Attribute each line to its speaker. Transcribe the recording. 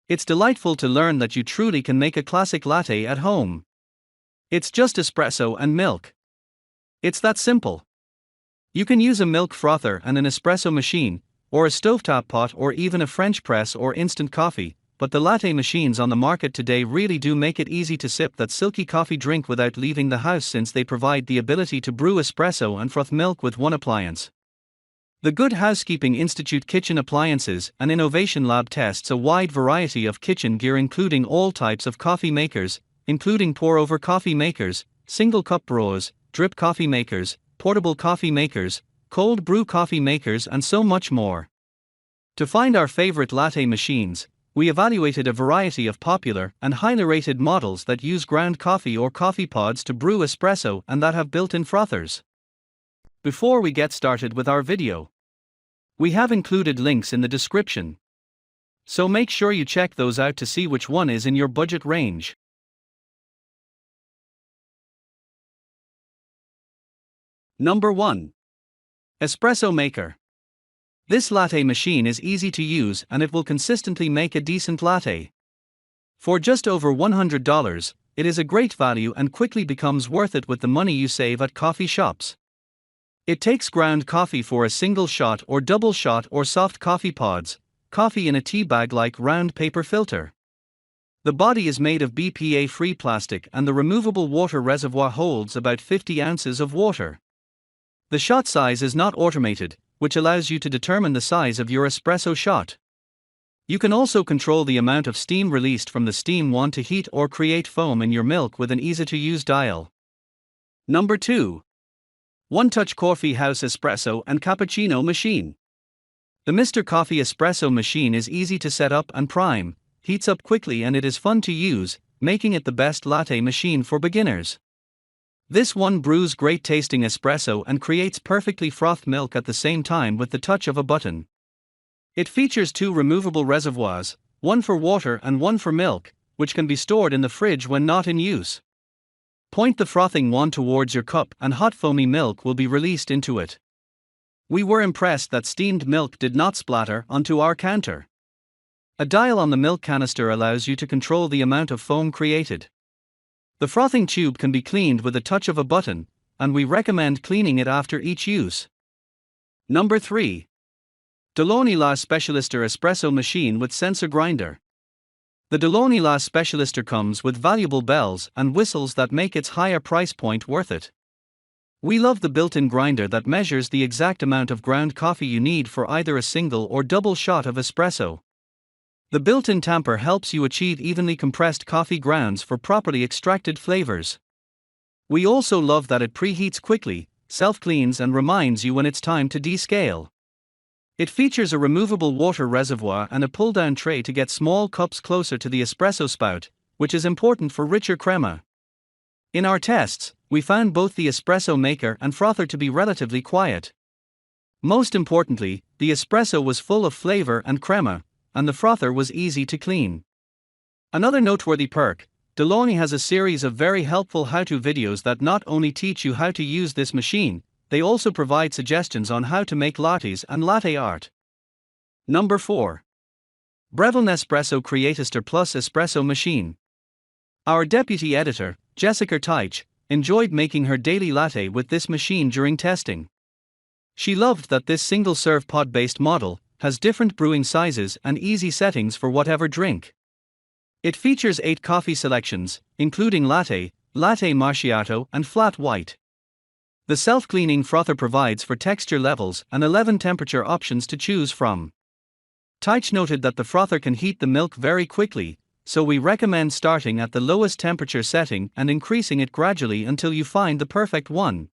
Speaker 1: It's delightful to learn that you truly can make a classic latte at home. It's just espresso and milk. It's that simple. You can use a milk frother and an espresso machine, or a stovetop pot, or even a French press or instant coffee, but the latte machines on the market today really do make it easy to sip that silky coffee drink without leaving the house, since they provide the ability to brew espresso and froth milk with one appliance. The Good Housekeeping Institute Kitchen Appliances and Innovation Lab tests a wide variety of kitchen gear, including all types of coffee makers, including pour-over coffee makers, single-cup brewers, drip coffee makers, portable coffee makers, cold brew coffee makers, and so much more. To find our favorite latte machines, we evaluated a variety of popular and highly rated models that use ground coffee or coffee pods to brew espresso and that have built-in frothers. Before we get started with our video, we have included links in the description, so make sure you check those out to see which one is in your budget range. Number 1. Espresso Maker. This latte machine is easy to use and it will consistently make a decent latte. For just over $100, it is a great value and quickly becomes worth it with the money you save at coffee shops. It takes ground coffee for a single shot or double shot or soft coffee pods, coffee in a tea bag-like round paper filter. The body is made of BPA-free plastic and the removable water reservoir holds about 50 ounces of water. The shot size is not automated, which allows you to determine the size of your espresso shot. You can also control the amount of steam released from the steam wand to heat or create foam in your milk with an easy-to-use dial. Number 2. One-Touch Coffeehouse Espresso and Cappuccino Machine. The Mr. Coffee Espresso machine is easy to set up and prime, heats up quickly, and it is fun to use, making it the best latte machine for beginners. This one brews great tasting espresso and creates perfectly frothed milk at the same time with the touch of a button. It features 2 removable reservoirs, one for water and one for milk, which can be stored in the fridge when not in use. Point the frothing wand towards your cup and hot foamy milk will be released into it. We were impressed that steamed milk did not splatter onto our counter. A dial on the milk canister allows you to control the amount of foam created. The frothing tube can be cleaned with a touch of a button, and we recommend cleaning it after each use. Number 3. DeLonghi La Specialista Espresso Machine with Sensor Grinder. The DeLonghi La Specialista comes with valuable bells and whistles that make its higher price point worth it. We love the built-in grinder that measures the exact amount of ground coffee you need for either a single or double shot of espresso. The built-in tamper helps you achieve evenly compressed coffee grounds for properly extracted flavors. We also love that it preheats quickly, self-cleans, and reminds you when it's time to descale. It features a removable water reservoir and a pull-down tray to get small cups closer to the espresso spout, which is important for richer crema. In our tests, we found both the espresso maker and frother to be relatively quiet. Most importantly, the espresso was full of flavor and crema, and the frother was easy to clean. Another noteworthy perk, DeLonghi has a series of very helpful how-to videos that not only teach you how to use this machine, they also provide suggestions on how to make lattes and latte art. Number 4. BREVILLE-NESPRESSO Creatista Plus Espresso Machine. Our deputy editor, Jessica Teich, enjoyed making her daily latte with this machine during testing. She loved that this single-serve pod-based model has different brewing sizes and easy settings for whatever drink. It features 8 coffee selections, including latte, latte macchiato, and flat white. The self-cleaning frother provides for texture levels and 11 temperature options to choose from. Teich noted that the frother can heat the milk very quickly, so we recommend starting at the lowest temperature setting and increasing it gradually until you find the perfect one.